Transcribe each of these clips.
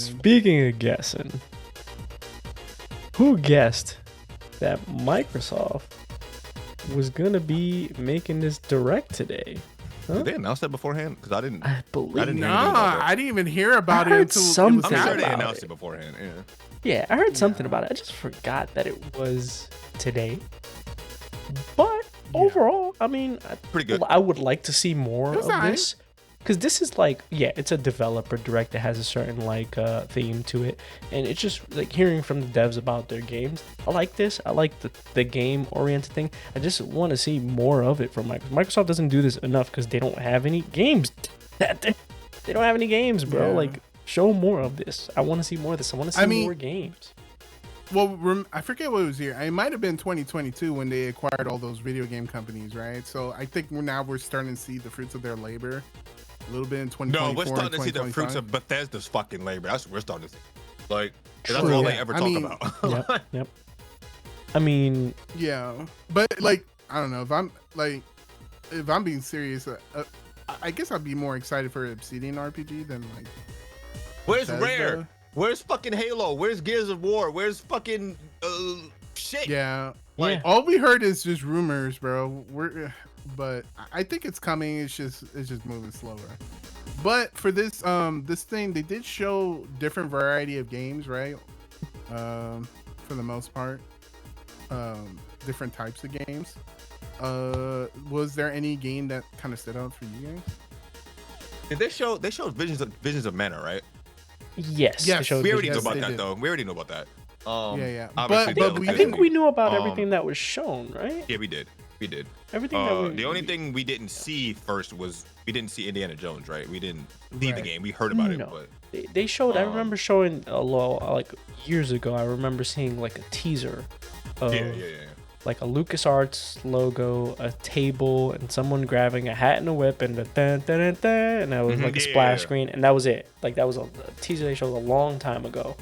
Speaking of guessing, who guessed that Microsoft was gonna be making this direct today? Huh? Did they announce that beforehand? Because I didn't believe. I didn't hear anything about that. I didn't even hear about I it heard until something it was I'm sure about they it. announced it beforehand. Yeah. Yeah, I heard something about it. I just forgot that it was today. But overall, I mean, Pretty good. I would like to see more It was of alright. this. Because this is like, yeah, it's a developer direct that has a certain like theme to it. And it's just like hearing from the devs about their games. I like this. I like the game oriented thing. I just want to see more of it from Microsoft. Microsoft doesn't do this enough because they don't have any games. They don't have any games, bro. Yeah. Like, show more of this. I want to see more of this. I want to see more games. Well, I forget what was here. It might have been 2022 when they acquired all those video game companies, right? So I think we're starting to see the fruits of their labor a little bit in 2024. No, we're starting to see the fruits 2025. of Bethesda's fucking labor. That's what we're starting to see. Like, that's True. all Yeah. they ever I talk mean, about. Yep. I mean, Yeah, but like I don't know if I'm being serious. I guess I'd be more excited for Obsidian RPG than like. Where's Bethesda. Rare? Where's fucking Halo? Where's Gears of War? Where's fucking shit? Yeah, yeah. all we heard is just rumors, bro. But I think it's coming. It's just moving slower. But for this thing, they did show different variety of games, right? For the most part, different types of games. Was there any game that kind of stood out for you guys? Did they showed Visions of Mana, right? yes. Yes, they showed We already videos. know about they that did. though. We already know about that. Yeah. Obviously, But they- we I think we knew about Um, everything that was shown, right? Yeah, we did. We did. Everything that we. The only thing we didn't see first was we didn't see Indiana Jones, right? We didn't see the Right. game. We heard about it, No. but They showed. I remember showing a lot like years ago. I remember seeing like a teaser of yeah. like a LucasArts logo, a table, and someone grabbing a hat and a whip, and the dun, dun, dun, dun, and that was like a splash screen, and that was it. Like that was a teaser they showed a long time ago.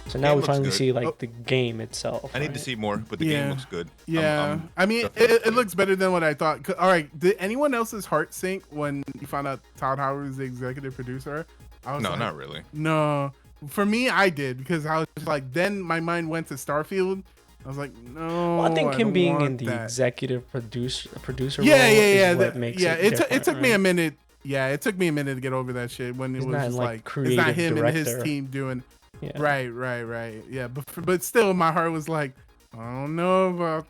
So now Game we looks finally good. see like the game itself. I need to see more, but the game looks good. Yeah, I mean, it looks better than what I thought. All right, did anyone else's heart sink when you found out Todd Howard was the executive producer? I was No, like, not really. No, for me, I did because I was just like, then my mind went to Starfield. I was like, no. Well, I think him don't being in want the that. executive producer Yeah, role yeah. is what makes it it different, took me right? a minute. Yeah, it took me a minute to get over that shit when it He's was not just like like it's creative not him and his director. team doing. Yeah. Right. Yeah, but still, my heart was like, I don't know about.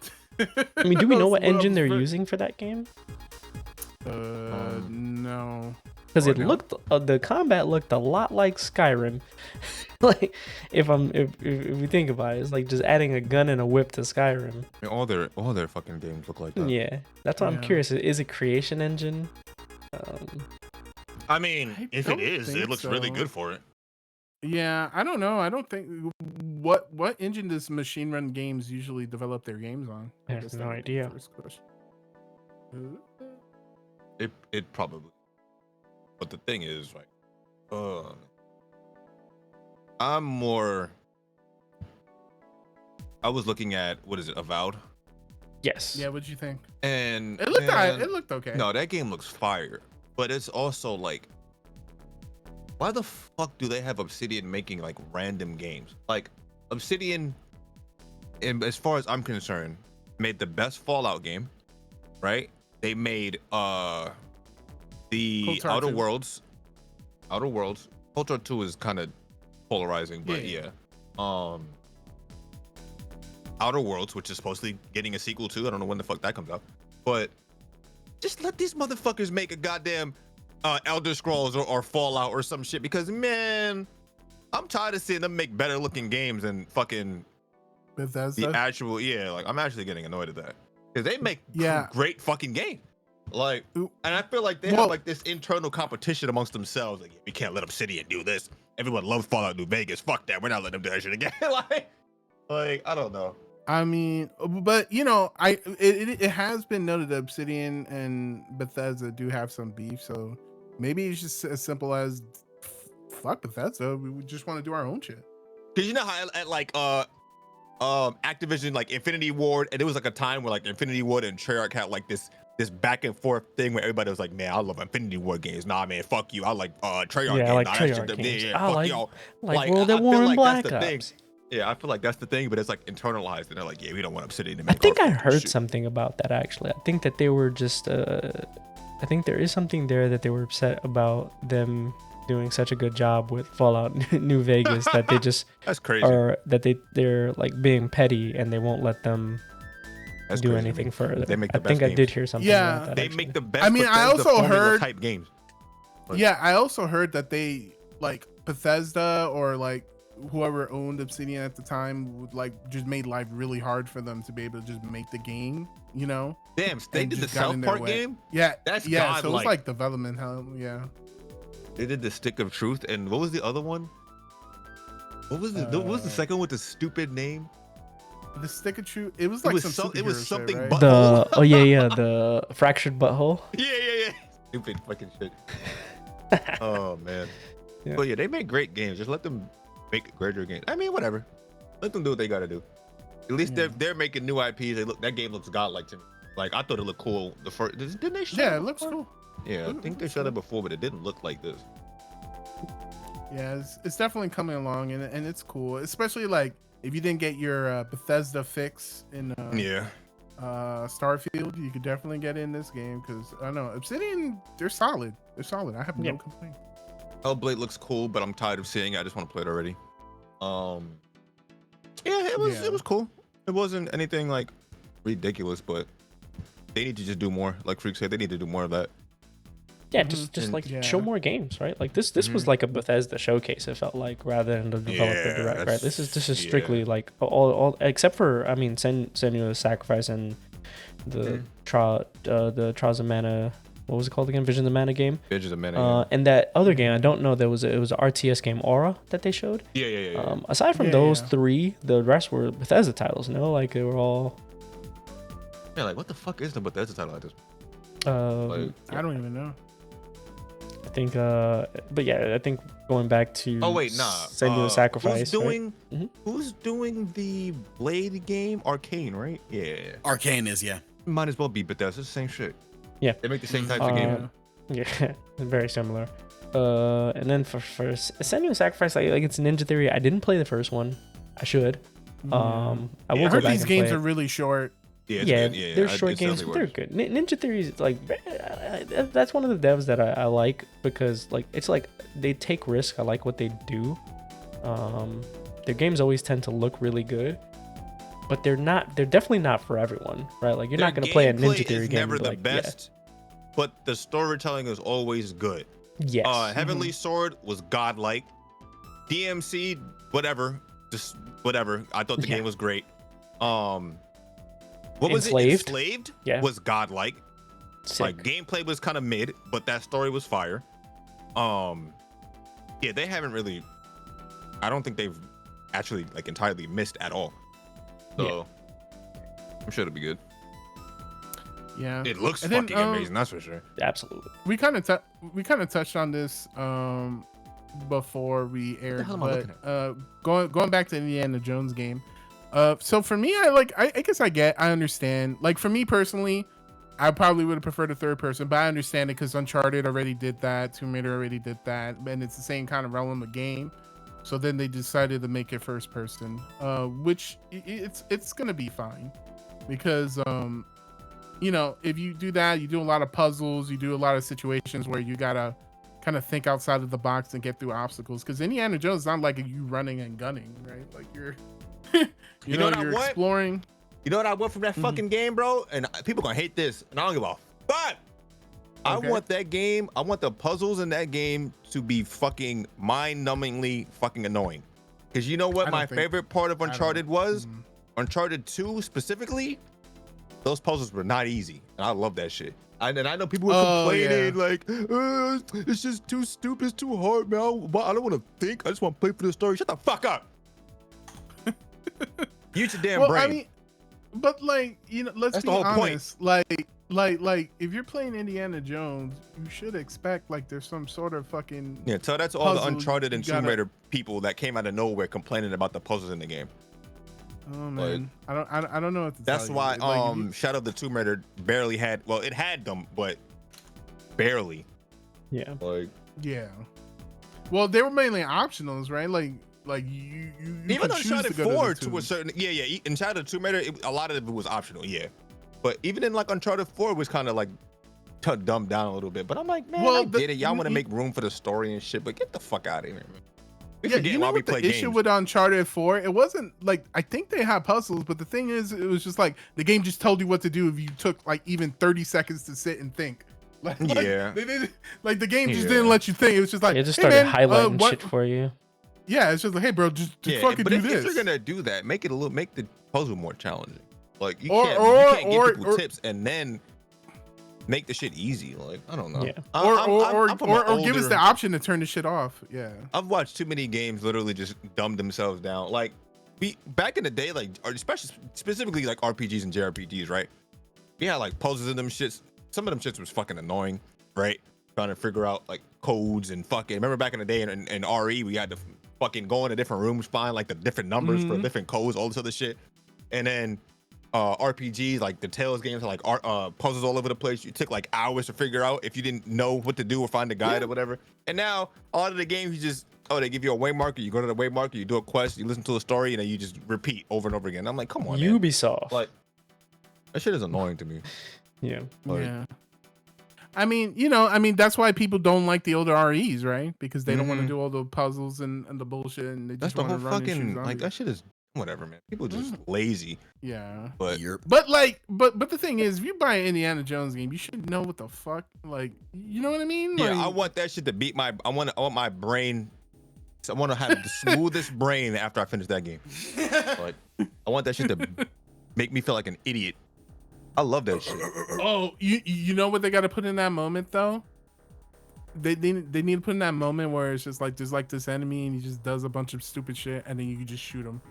I mean, do we know what Well, engine they're for- using for that game? No. Because it no. looked, the combat looked a lot like Skyrim. Like, if we think about it, it's like just adding a gun and a whip to Skyrim. I mean, all their fucking games look like that. Yeah, that's why I'm Yeah. curious. Is it Creation Engine? I mean, I if don't it is, think it looks really so. good for it. Yeah, I don't know. I don't think what engine does Machine Run Games usually develop their games on? I have guess no that would be idea. the first question. It probably. But the thing is, like, I was looking at what is it, Avowed, Yes. Yeah, what'd you think? and It looked man, it looked okay. No, that game looks fire, but it's also like, why the fuck do they have Obsidian making like random games? Like Obsidian, and as far as I'm concerned, made the best Fallout game, right? They made the Cold Outer 2. Worlds. Cold 2 is kind of polarizing, but Yeah. Outer Worlds, which is supposedly getting a sequel to. I don't know when the fuck that comes out, but just let these motherfuckers make a goddamn Elder Scrolls or Fallout or some shit, because man, I'm tired of seeing them make better looking games than fucking Bethesda. the actual. Yeah, like I'm actually getting annoyed at that because they make Yeah. great fucking games. Like, Ooh. and I feel like they Well- have like this internal competition amongst themselves. Like, we can't let Obsidian do this. Everyone loves Fallout New Vegas. Fuck that. We're not letting them do that shit again. like I don't know. I mean, but you know, it has been noted that Obsidian and Bethesda do have some beef, so maybe it's just as simple as fuck Bethesda. We just want to do our own shit. Cause you know how at like Activision, like Infinity Ward, and it was like a time where like Infinity Ward and Treyarch had like this this back and forth thing where everybody was like, man, I love Infinity War games. Nah, man, fuck you. I like Treyarch Yeah, games. I like Nah, that Treyarch shit, games. yeah, I fuck like y'all. World at I War feel and like Black that's the thing. Ops. Yeah, I feel like that's the thing, but it's like internalized, and they're like, yeah, we don't want Obsidian to I make. think our I fucking heard shit. something about that actually. I think that they were just I think there is something there that they were upset about them doing such a good job with Fallout New Vegas that they just That's crazy. are that they're like being petty and they won't let them That's do crazy to anything me. further. They make the I think best I did games. hear something Yeah. about that. They actually. make the best. I mean, I Bethesda also formula heard- type games. But- Yeah, I also heard that they like Bethesda or like whoever owned Obsidian at the time would like just made life really hard for them to be able to just make the game, you know? Damn, they and did the just got in South their Park way. game. Yeah, That's yeah. So it was godlike. like development hell. Yeah. They did the Stick of Truth, and what was the other one? What was the second one with the stupid name? The Stick of Truth. It was like some it was superhero shit, something right? but- The the fractured butthole. Yeah. Stupid fucking shit. Oh man. Yeah. But yeah, they make great games. Just let them make greater games. I mean, whatever. Let them do what they gotta do. At least they're making new IPs. That game looks godlike to me. Like I thought it looked cool. The first didn't they show Yeah, it it looks before? cool. Yeah, I think they showed it before, but it didn't look like this. Yeah, it's definitely coming along, and it's cool. Especially like if you didn't get your Bethesda fix in Yeah. Starfield, you could definitely get in this game because I don't know Obsidian, they're solid. They're solid. I have no complaint. Hellblade looks cool, but I'm tired of seeing it. I just want to play it already. Yeah, it was cool. It wasn't anything like ridiculous, but they need to just do more. Like Freak said, they need to do more of that. Yeah, Mhm. just And- like Yeah. show more games, right? Like this was like a Bethesda showcase. It felt like rather than the developer Yeah, direct, right? This is that's- strictly yeah. like all except for I mean Senua's Sacrifice and the the Trials of Mana. What was it called again? Visions of Mana game. Visions of Mana. And that other game, I don't know. It was an RTS game, Aura, that they showed. Yeah. Aside from Yeah, those yeah. three, the rest were Bethesda titles. No, like they were all. Yeah, like what the fuck is the Bethesda title like this? Um, I don't even know. I think, but yeah, I think going back to. Oh wait, nah. Senua's Sacrifice. Who's doing the Blade game? Arcane, right? Yeah. Arcane is, yeah. Might as well be Bethesda. It's the same shit. Yeah. They make the same types of games. Yeah, very similar. And then for Senua's Sacrifice, like it's Ninja Theory. I didn't play the first one. I should. I will I go heard back these and games play are it. really short. Yeah, it's Yeah, good. Yeah, they're it short games, definitely but they're works. good. Ninja Theory is like that's one of the devs that I like because like it's like they take risk. I like what they do. Their games always tend to look really good, but they're definitely not for everyone, right? Like you're not gonna play a Ninja gameplay Theory is game. never and be the like, best, but the storytelling is always good. Yeah. Yes. Heavenly Sword was godlike. DMC, whatever, just whatever. I thought the Yeah. game was great. What was Enslaved? it? Enslaved Yeah. was godlike. Sick. Like gameplay was kind of mid, but that story was fire. Yeah, they haven't really. I don't think they've actually like entirely missed at all. So I'm sure it'll be good. Yeah. It looks And then, fucking amazing, that's for sure. Absolutely. We kind of touched on this before we aired, hell am I but going back to Indiana Jones game. So for me, I guess I understand. Like for me personally, I probably would have preferred a third person, but I understand it because Uncharted already did that, Tomb Raider already did that, and it's the same kind of realm of game. So then they decided to make it first person, which it's gonna be fine because you know, if you do that, you do a lot of puzzles, you do a lot of situations where you gotta kind of think outside of the box and get through obstacles. Because Indiana Jones is not like you running and gunning, right? Like you're, you know, what I you're want? exploring. You know what I want from that fucking game, bro? And people gonna hate this, and I don't give a fuck. I Okay. want that game. I want the puzzles in that game to be fucking mind-numbingly fucking annoying. Because you know I what don't my think- favorite part of I don't- Uncharted was? Mhm. Uncharted 2 specifically, those puzzles were not easy. And I love that shit. And I know people were complaining like, it's just too stupid, it's too hard, man. I don't want to think. I just want to play for the story. Shut the fuck up. Use your damn Well, brain. I mean, but like, you know, let's That's be the whole point. honest. Like, if you're playing Indiana Jones, you should expect like there's some sort of fucking Yeah, tell that to all the puzzle Uncharted and you Tomb gotta- Raider people that came out of nowhere complaining about the puzzles in the game. Oh man, I don't know what to That's tell why you. Like, Shadow of the Tomb Raider barely had. Well, it had them, but barely. Yeah. Like yeah. Well, they were mainly optionals, right? Like you even could choose Uncharted to go 4 to the to a tomb. certain in Shadow of the Tomb Raider, a lot of it was optional, yeah. But even in like Uncharted 4 it was kind of like dumbed down a little bit. But I'm like, man, Well, I get it. Y'all want to make room for the story and shit, but get the fuck out of here, man. We Yeah, forget you know while we what play the issue games. with Uncharted 4? It wasn't like, I think they had puzzles, but the thing is, it was just like the game just told you what to do if you took like even 30 seconds to sit and think. Yeah. They didn't, like the game just didn't let you think. It was just like, It just hey, started man, highlighting what? shit for you. Yeah, it's just like, hey, bro, just fucking but do if this. you're gonna do that, make the puzzle more challenging. Like you Or- can't or- you can't or- give people or- tips and then make the shit easy. Like I don't know. Yeah. I'm from an Or give us older- the option to turn the shit off. Yeah. I've watched too many games literally just dumb themselves down. Like back in the day, like or especially specifically like RPGs and JRPGs, right? We had like puzzles in them shits. Some of them shits was fucking annoying, right? Trying to figure out like codes and fucking. Remember back in the day in RE, we had to fucking go into different rooms, find like the different numbers for different codes, all this other shit. And then RPGs like the Tales games are like puzzles all over the place. You took like hours to figure out if you didn't know what to do or find a guide or whatever. And now a lot of the games you just they give you a waymarker, you go to the waymarker, you do a quest, you listen to a story, and then you just repeat over and over again. I'm like, come on, man. Ubisoft. Like that shit is annoying to me. Yeah. Like, Yeah. I mean, that's why people don't like the older REs, right? Because they don't want to do all the puzzles and the bullshit, and they that's just the want whole to run and shoot fucking like zombies. that shit is whatever, man. People just lazy. Yeah. But But like, but the thing is, if you buy an Indiana Jones game, you should know what the fuck, like, you know what I mean? yeah, Like, I want that shit to beat my. I want my brain. I want to have the smoothest brain after I finish that game. Like, I want that shit to make me feel like an idiot. I love that shit. Oh, you know what they got to put in that moment though? They need to put in that moment where it's just like there's like this enemy and he just does a bunch of stupid shit and then you can just shoot him,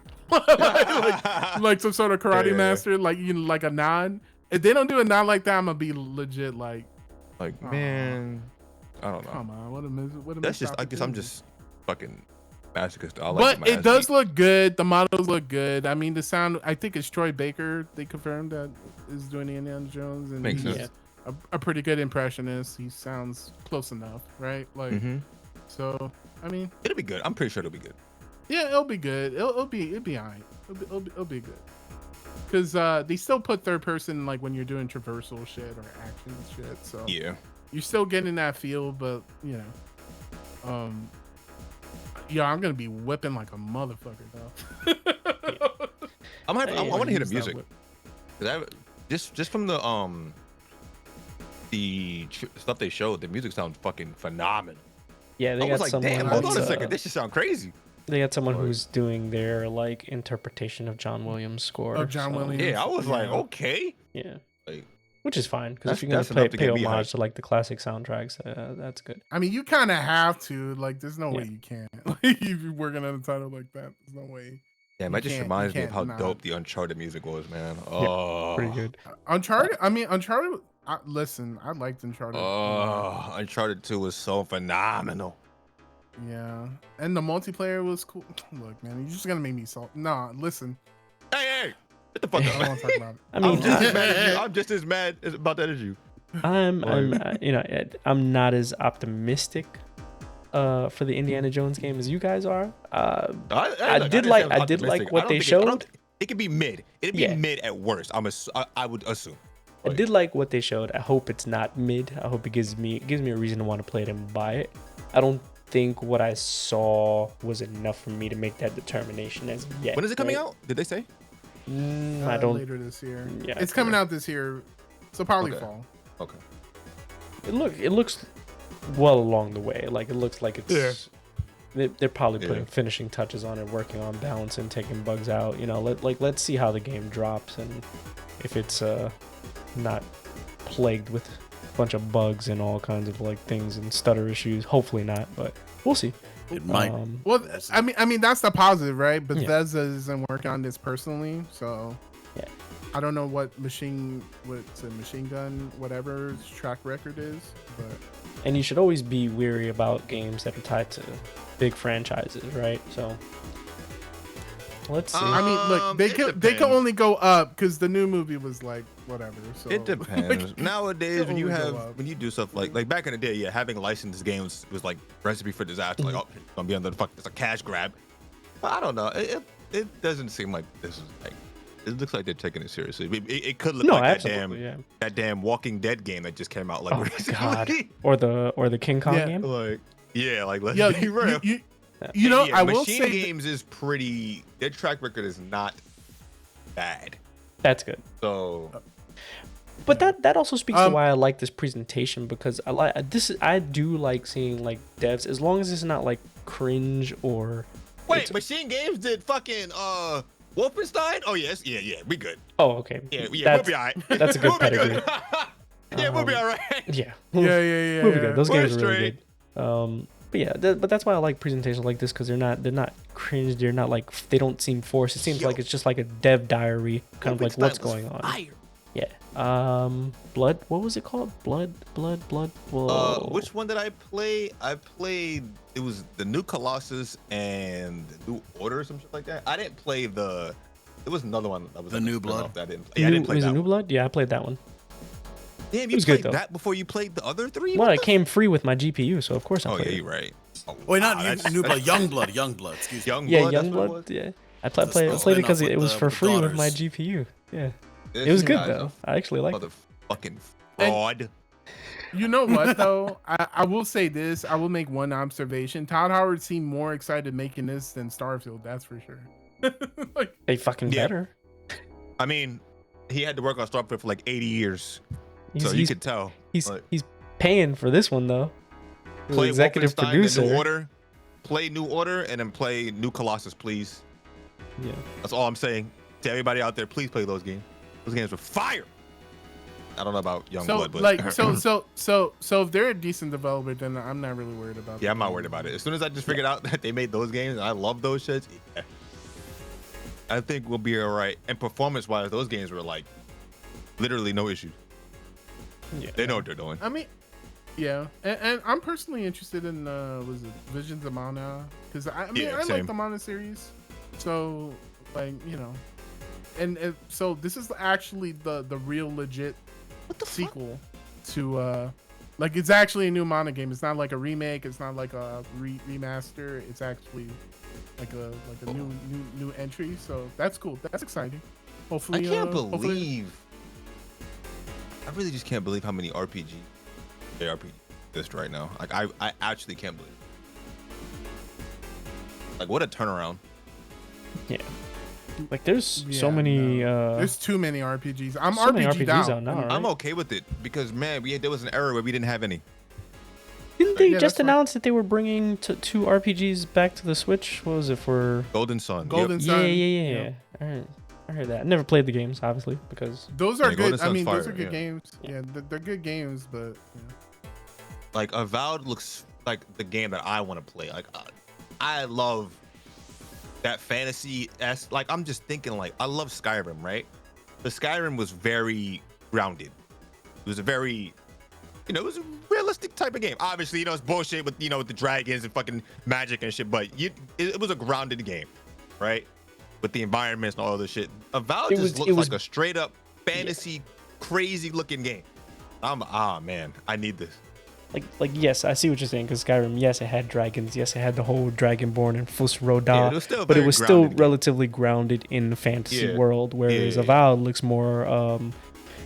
like some sort of karate master, like like a nod. If they don't do a nod like that, I'm gonna be legit like, man, I don't know. come on, what a That's just. I guess I'm opportunity. just fucking masochist. I like But it does look good. The models look good. I mean, the sound. I think it's Troy Baker. They confirmed that is doing the Indiana Jones, and Makes he's sense. a pretty good impressionist. He sounds close enough, right? Like, so. I mean, It'll be good. I'm pretty sure it'll be good. yeah, it'll be good. It'll be alright. It'll be good. Because they still put third person like when you're doing traversal shit or action shit. So Yeah. you're still getting that feel, but yeah, I'm gonna be whipping like a motherfucker though. I'm hyped. I want to hear the Use that music. whip. 'Cause just from the stuff they showed, the music sounds fucking phenomenal. Yeah, they I got was like, someone. damn, hold on a who's, second, this should sound crazy. They got someone who's doing their like interpretation of John Williams' score. Of John Williams. Yeah, I was like, Yeah. okay. Yeah, Like, which is fine because That's- if you're gonna that's enough to pay get me homage hyped. to like the classic soundtracks, that's good. I mean, you kind of have to. Like, there's no way Yeah. you can't. Like, if you're working on a title like that, there's no way. damn, You that just can't- reminds you me of how can't dope not. the Uncharted music was, man. Oh, Pretty good. Uncharted. I mean, Uncharted. Listen, I liked Uncharted. Oh, Uncharted 2 was so phenomenal. Yeah, and the multiplayer was cool. Look, man, you're just gonna make me salt. Nah, listen, Hey, get the fuck I don't up. want to talk about it. I mean, I'm just as mad about that as you. I'm I'm not as optimistic for the Indiana Jones game as you guys are. I did like what they showed. It could be mid. It'd be Yeah. mid at worst. I would assume. I did like what they showed. I hope it's not mid. I hope it gives me a reason to want to play it and buy it. I don't think what I saw was enough for me to make that determination as of yet. When is it coming right? out? Did they say? I don't. Later this year. Yeah, It's coming out this year, so probably Okay. fall. Okay. It looks well along the way. Like it looks like it's. They're probably putting Yeah. finishing touches on it, working on balance and taking bugs out. Let's see how the game drops and if it's not plagued with a bunch of bugs and all kinds of like things and stutter issues. Hopefully not, but we'll see. It might. Well, I mean that's the positive, right? Bethesda isn't working on this personally, so Yeah. I don't know what machine gun whatever's track record is, but And you should always be weary about games that are tied to big franchises, right? So Let's see. I mean, look, they can depends. only go up because the new movie was like whatever. So It depends. Nowadays, when you only go have up. when you do stuff like back in the day, yeah, having licensed games was like recipe for disaster. Like, oh, it's gonna be under the fuck. It's a cash grab. But I don't know. It doesn't seem like this is like. It looks like they're taking it seriously. It could look No, like absolutely, that damn Walking Dead game that just came out like Oh recently. God. Or the King Kong Yeah. game. Like yeah, like let's Yo, be real. you know, Yeah, I will Machine say Games is pretty. Their track record is not bad. That's good. So But that also speaks to why I like this presentation, because I like this. I do like seeing like devs, as long as it's not like cringe or. wait, Machine Games did fucking Wolfenstein? Oh yes, yeah, we good. Oh, okay. Yeah, we'll That's- be alright. that's a good We'll be pedigree. Yeah, we'll be alright. Yeah. yeah. We'll be good. Those We're games are really straight. good. But yeah, but that's why I like presentations like this, because they're not cringe. They're not like, they don't seem forced. It seems Yo. like it's just like a dev diary, kind of like what's Wolfenstein was going on. fire. Yeah. Blood. What was it called? Blood. Whoa. Which one did I play? I played. It was the new Colossus and the New Order or some shit like that. I didn't play the. There was another one that was The like a New spin-off Blood? that I didn't play. Yeah, I didn't play was that it New one. Blood? Yeah, I played that one. Damn, you was good, played though. that before you played the other three? Well, What it the came free with my GPU, so of course I Oh played yeah, it. you're right. Oh, Wait, wow, not that's- New Blood, Young Blood. Excuse me. Young Yeah, Blood, that's Young what it Blood. was? Yeah, I The played it spin-off because with it was the- for with the free with my daughters. GPU. Yeah, This it was good guy's though. I actually liked it. Motherfucking fraud. You know what though? I will say this. I will make one observation. Todd Howard seemed more excited making this than Starfield. That's for sure. Like, They fucking Yeah. better. I mean, he had to work on Starfield for like 80 years, so you He's could tell. he's like, he's paying for this one though. He's play executive Wolfenstein, producer. The New Order, play New Order, and then play New Colossus, please. Yeah. That's all I'm saying. To everybody out there, please play those games. Those games were fire. I don't know about Young so Blood, but like so if they're a decent developer, then I'm not really worried about. yeah, I'm not worried about it. As soon as I just figured out that they made those games, and I love those shits. Yeah, I think we'll be all right. And performance-wise, those games were like literally no issue. Yeah. They know what they're doing. I mean, yeah, and I'm personally interested in was it Visions of Mana? Because I mean Yeah, I like same. the Mana series, so like and so this is actually the real legit What the fuck? sequel to like it's actually a new Mana game. It's not like a remake. It's not like a remaster. It's actually like a new entry. So that's cool. That's exciting. I Hopefully, can't hopefully- believe. I really just can't believe how many RPG exist right now. Like I actually can't believe. Like what a turnaround. Yeah. Like there's so Yeah, many. no. There's too many RPGs. I'm so many RPG'd RPGs out. out now, right? I'm okay with it because man, there was an era where we didn't have any. Didn't they Yeah, just that's fine. announce that they were bringing two RPGs back to the Switch? What was it for? Golden Sun. Golden Yep. Yeah, Sun. yeah. I heard that. I never played the games, obviously, because Those are Yeah, Golden good. I Sun's mean, those fire, are good yeah. games. Yeah, they're good games, but Like Avowed looks like the game that I want to play. Like I love that fantasy. Like I'm just thinking like I love Skyrim, right? The Skyrim was very grounded. It was a very, it was a realistic type of game. Obviously, it's bullshit with with the dragons and fucking magic and shit, but it was a grounded game, right? With the environments and all this shit. Avowed It just was- looks it was- like a straight up fantasy, crazy looking game. Man, I need this. like yes, I see what you're saying. Because Skyrim, yes, it had dragons. Yes, it had the whole Dragonborn and Fus Roda. Yeah, it was still a but it very was still grounded game. relatively grounded in the fantasy Yeah. world. Whereas Yeah. Avowed looks more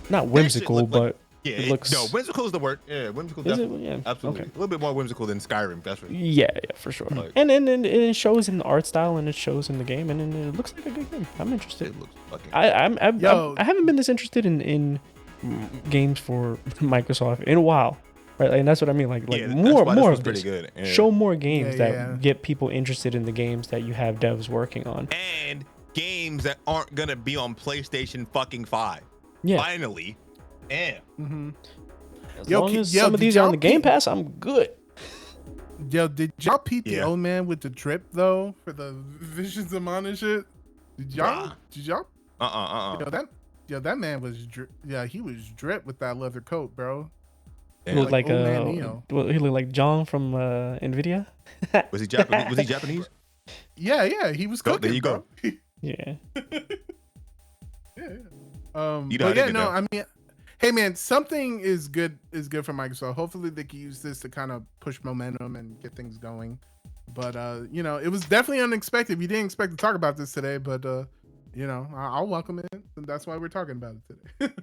not whimsical, looked like- but Yeah, it looks. no, whimsical is the word. Yeah, whimsical. Is it? Definitely. Yeah. Absolutely. Okay. A little bit more whimsical than Skyrim. That's right. Yeah, for sure. Like- and it shows in the art style, and it shows in the game, and it looks like a good game. I'm interested. It looks fucking. Yo. I haven't been this interested in games for Microsoft in a while, right? And that's what I mean. Like yeah, more that's why more this was of pretty this. good. Yeah. Show more games Yeah, that yeah. get people interested in the games that you have devs working on. And games that aren't gonna be on PlayStation fucking 5. Yeah, Finally. Yeah. as Yo, long ki- as yo, some of did these are on y'all the Game peep- Pass, I'm good. yo, did y'all peep the Yeah. old man with the drip though for the Visions of Mana shit? Did y'all? Bruh. Did y'all? Yo, that man was he was drip with that leather coat, bro. He looked like like old man Neo. he looked like John from Nvidia. Was he Japanese? Was he Japanese? Yeah, he was Oh, cooking. there you go. Bro. Yeah. Yeah. You know, But I yeah, did no, that. I mean, hey man, something is good for Microsoft. Hopefully they can use this to kind of push momentum and get things going. But you know, it was definitely unexpected. We didn't expect to talk about this today, but you know, I'll welcome it, and that's why we're talking about it today.